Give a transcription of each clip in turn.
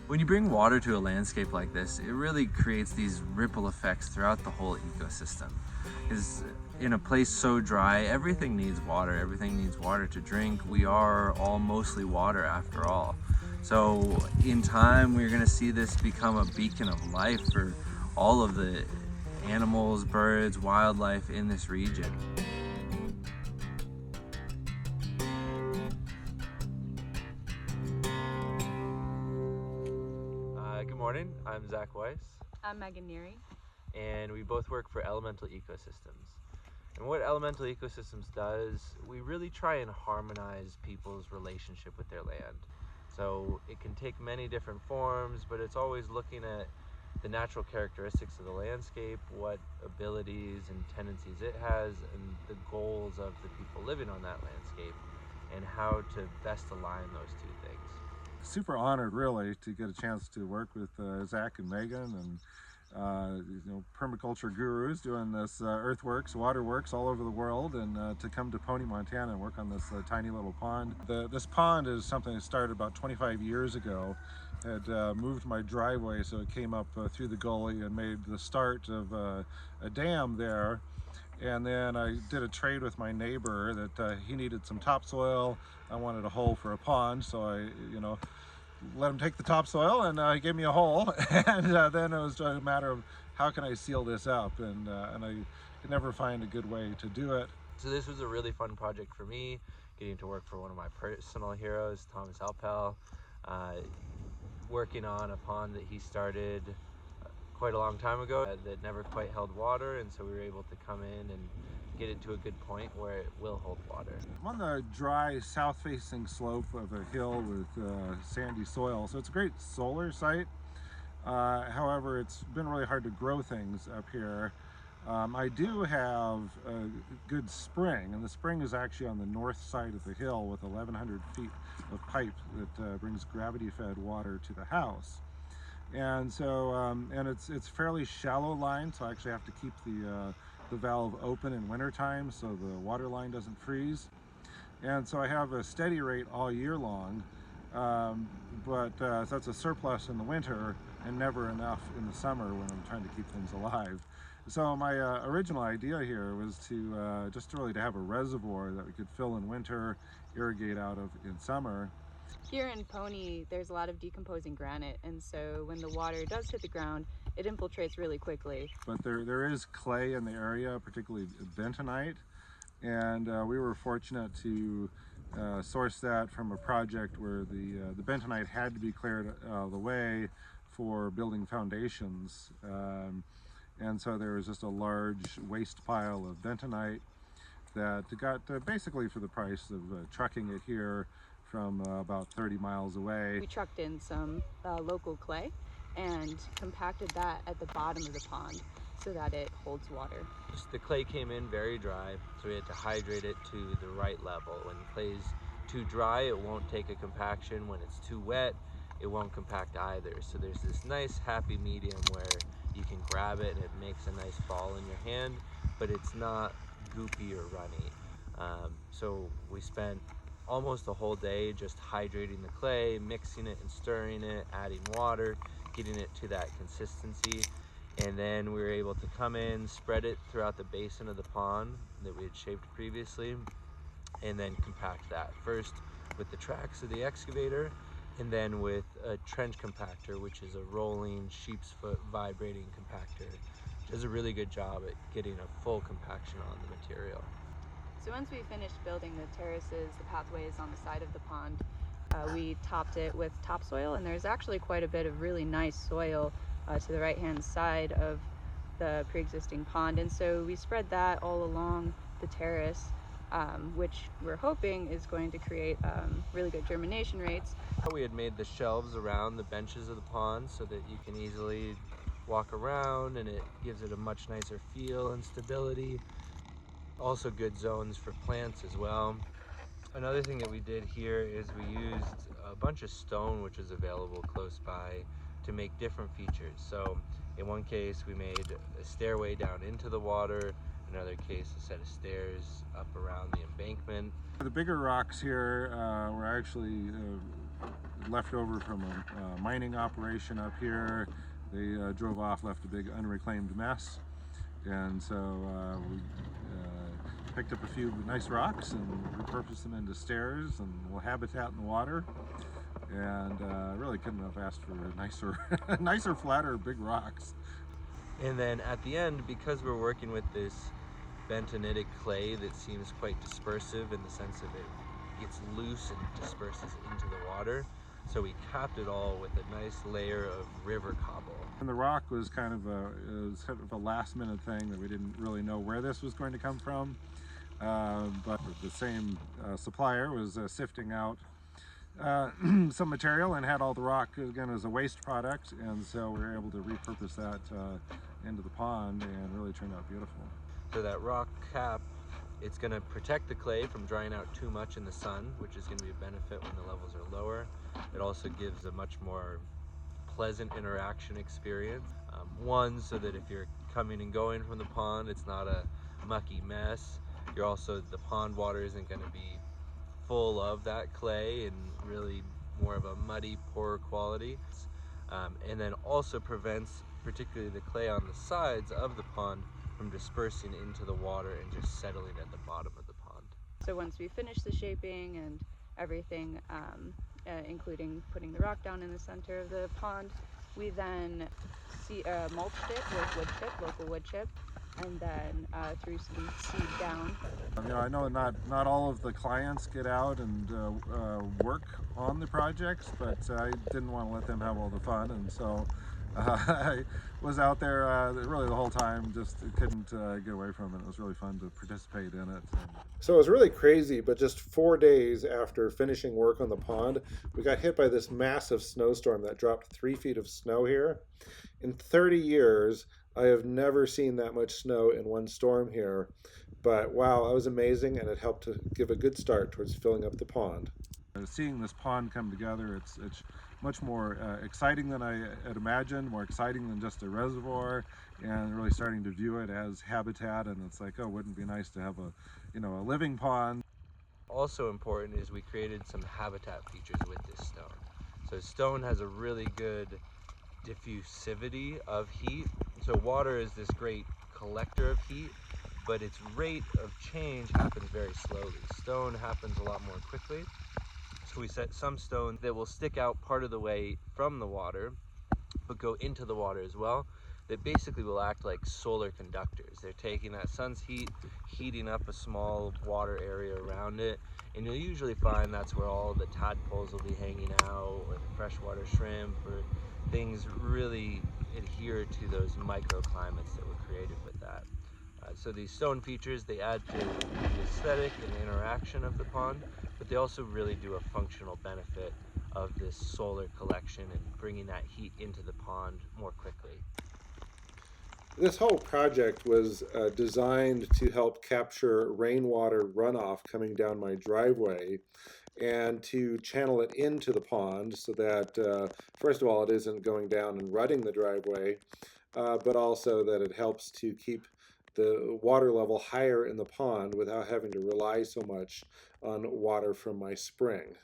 When you bring water to a landscape like this, it really creates these ripple effects throughout the whole ecosystem. Because in a place so dry, everything needs water. Everything needs water to drink. We are all mostly water after all. So in time, we're going to see this become a beacon of life for all of the animals, birds, wildlife in this region. Good morning, I'm Weiss. I'm Neary. And we both work for Elemental Ecosystems. And what Elemental Ecosystems does, we really try and harmonize people's relationship with their land. So it can take many different forms, but it's always looking at the natural characteristics of the landscape, what abilities and tendencies it has, and the goals of the people living on that landscape, and how to best align those two things. Super honored, really, to get a chance to work with Zach and Megan and permaculture gurus doing this earthworks, waterworks all over the world, and to come to Pony, Montana and work on this tiny little pond. This pond is something that started about 25 years ago. Had moved my driveway so it came up through the gully and made the start of a dam there. And then I did a trade with my neighbor that he needed some topsoil. I wanted a hole for a pond, so I, let him take the topsoil, and he gave me a hole. And then it was a matter of how can I seal this up, and I could never find a good way to do it. So this was a really fun project for me, getting to work for one of my personal heroes, Thomas Alpel, working on a pond that he started quite a long time ago that never quite held water, and so we were able to come in and get it to a good point where it will hold water. I'm on the dry south-facing slope of a hill with sandy soil, so it's a great solar site. However, it's been really hard to grow things up here. I do have a good spring, and the spring is actually on the north side of the hill with 1,100 feet of pipe that brings gravity-fed water to the house. And so, and it's fairly shallow line, so I actually have to keep the valve open in wintertime so the water line doesn't freeze. And so I have a steady rate all year long, so that's a surplus in the winter and never enough in the summer when I'm trying to keep things alive. So my original idea here was to just really to have a reservoir that we could fill in winter, irrigate out of in summer. Here in Pony, there's a lot of decomposing granite, and so when the water does hit the ground, it infiltrates really quickly. But there is clay in the area, particularly bentonite, and we were fortunate to source that from a project where the bentonite had to be cleared out of the way for building foundations. And so there was just a large waste pile of bentonite that got basically for the price of trucking it here from about 30 miles away. We trucked in some local clay and compacted that at the bottom of the pond so that it holds water. The clay came in very dry, so we had to hydrate it to the right level. When clay's too dry, it won't take a compaction. When it's too wet, it won't compact either. So there's this nice happy medium where you can grab it and it makes a nice ball in your hand, but it's not goopy or runny. So we spent almost the whole day just hydrating the clay, mixing it and stirring it, adding water, getting it to that consistency. And then we were able to come in, spread it throughout the basin of the pond that we had shaped previously, and then compact that. First with the tracks of the excavator, and then with a trench compactor, which is a rolling sheep's foot vibrating compactor. It does a really good job at getting a full compaction on the material. So once we finished building the terraces, the pathways on the side of the pond, we topped it with topsoil, and there's actually quite a bit of really nice soil to the right-hand side of the pre-existing pond, and so we spread that all along the terrace, which we're hoping is going to create really good germination rates. We had made the shelves around the benches of the pond so that you can easily walk around, and it gives it a much nicer feel and stability. Also good zones for plants as well. Another thing that we did here is we used a bunch of stone which is available close by to make different features. So in one case we made a stairway down into the water, in another case a set of stairs up around the embankment. The bigger rocks here were actually left over from a mining operation up here. They drove off, left a big unreclaimed mess. And so we picked up a few nice rocks and repurposed them into stairs and a little habitat in the water. And really couldn't have asked for nicer, nicer, flatter, big rocks. And then at the end, because we're working with this bentonitic clay that seems quite dispersive in the sense of it gets loose and disperses into the water, so we capped it all with a nice layer of river cobble. And the rock was kind of a last minute thing that we didn't really know where this was going to come from. But the same supplier was sifting out some material and had all the rock again as a waste product, and so we were able to repurpose that into the pond, and really turned out beautiful. So that rock cap, it's going to protect the clay from drying out too much in the sun, which is going to be a benefit when the levels are lower. It also gives a much more pleasant interaction experience. One, so that if you're coming and going from the pond, it's not a mucky mess. The pond water isn't going to be full of that clay and really more of a muddy, poor quality. And then also prevents particularly the clay on the sides of the pond from dispersing into the water and just settling at the bottom of the pond. So once we finish the shaping and everything, including putting the rock down in the center of the pond, we then mulched it with wood chip, local wood chip, and then threw some seed down. I know not all of the clients get out and work on the projects, but I didn't want to let them have all the fun, and so I was out there really the whole time, just couldn't get away from it. It was really fun to participate in it. So it was really crazy, but just 4 days after finishing work on the pond, we got hit by this massive snowstorm that dropped 3 feet of snow here. In 30 years, I have never seen that much snow in one storm here, but wow, it was amazing, and it helped to give a good start towards filling up the pond. Seeing this pond come together, it's much more exciting than I had imagined, more exciting than just a reservoir, and really starting to view it as habitat, and it's like, oh, wouldn't it be nice to have a living pond. Also important is we created some habitat features with this stone. So stone has a really good diffusivity of heat. So water is this great collector of heat, but its rate of change happens very slowly. Stone happens a lot more quickly. So we set some stones that will stick out part of the way from the water, but go into the water as well, that basically will act like solar conductors. They're taking that sun's heat, heating up a small water area around it, and you'll usually find that's where all the tadpoles will be hanging out, or the freshwater shrimp, or things really adhere to those microclimates that were created with that. So these stone features, they add to the aesthetic and interaction of the pond, but they also really do a functional benefit of this solar collection and bringing that heat into the pond more quickly. This whole project was designed to help capture rainwater runoff coming down my driveway and to channel it into the pond so that, first of all, it isn't going down and rutting the driveway, but also that it helps to keep the water level higher in the pond without having to rely so much on water from my spring.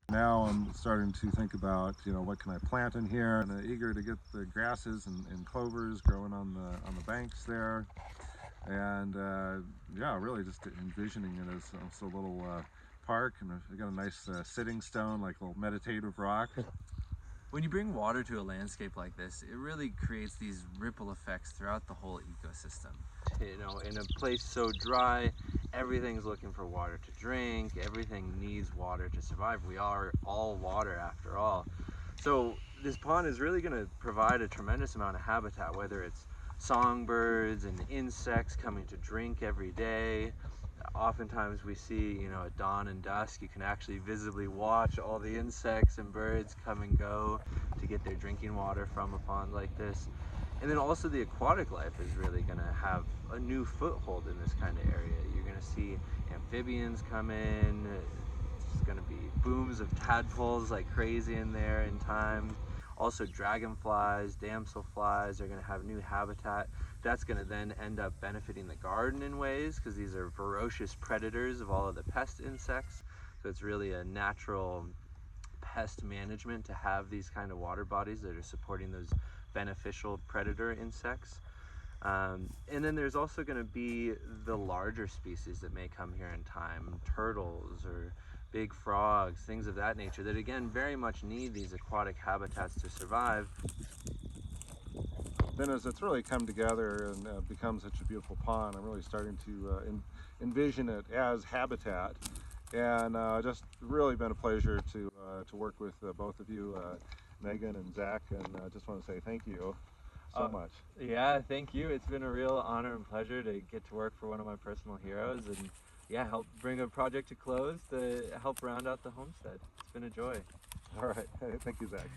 Now I'm starting to think about, what can I plant in here, and I'm eager to get the grasses and clovers growing on the banks there, and yeah, really just envisioning it as a little park, and I got a nice sitting stone, like a little meditative rock. When you bring water to a landscape like this, it really creates these ripple effects throughout the whole ecosystem. In a place so dry, everything's looking for water to drink, everything needs water to survive. We are all water after all. So this pond is really going to provide a tremendous amount of habitat, whether it's songbirds and insects coming to drink every day. Oftentimes we see, at dawn and dusk, you can actually visibly watch all the insects and birds come and go to get their drinking water from a pond like this. And then also the aquatic life is really going to have a new foothold in this kind of area. You're going to see amphibians come in. It's going to be booms of tadpoles like crazy in there in time. Also dragonflies, damselflies are going to have new habitat. That's going to then end up benefiting the garden in ways, because these are ferocious predators of all of the pest insects. So it's really a natural pest management to have these kind of water bodies that are supporting those beneficial predator insects. And then there's also going to be the larger species that may come here in time, turtles or big frogs, things of that nature, that again very much need these aquatic habitats to survive. Then as it's really come together and become such a beautiful pond, I'm really starting to envision it as habitat. And just really been a pleasure to work with both of you, Megan and Zach, and I just want to say thank you so much. Yeah, thank you. It's been a real honor and pleasure to get to work for one of my personal heroes and yeah, help bring a project to close to help round out the homestead. It's been a joy. All right, thank you, Zach.